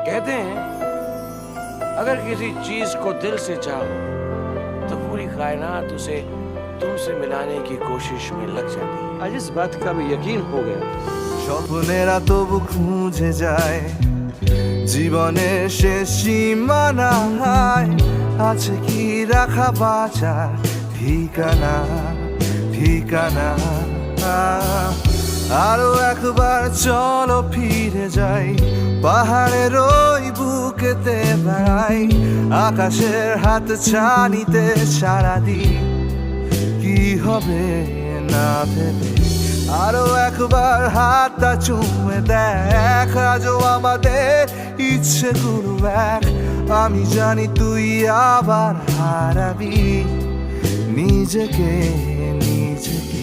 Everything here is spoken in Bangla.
कहते हैं अगर किसी चीज को दिल से चाहो तो पूरी कायनात उसे तुमसे मिलाने की कोशिश में लग जाती है। आज इस बात का भी यकीन हो गया। স্বপ্নেরা তবু খুঁজে যায় জীবনের শেষ সীমানায় আছে কি রাখা বাঁচার ঠিকানা ঠিকানা আরো একবার চলো ফিরে যাই পাহাড়ের ওই বুকেতে বেড়াই আকাশের হাত ছানিতে সারাদিন কি হবে না ভেবে আরো একবার হাতটা চুমে দেখ আজও আমাদের ইচ্ছেগুলো এক আমি জানি তুই আবার হারাবি নিজেকে নিজেকে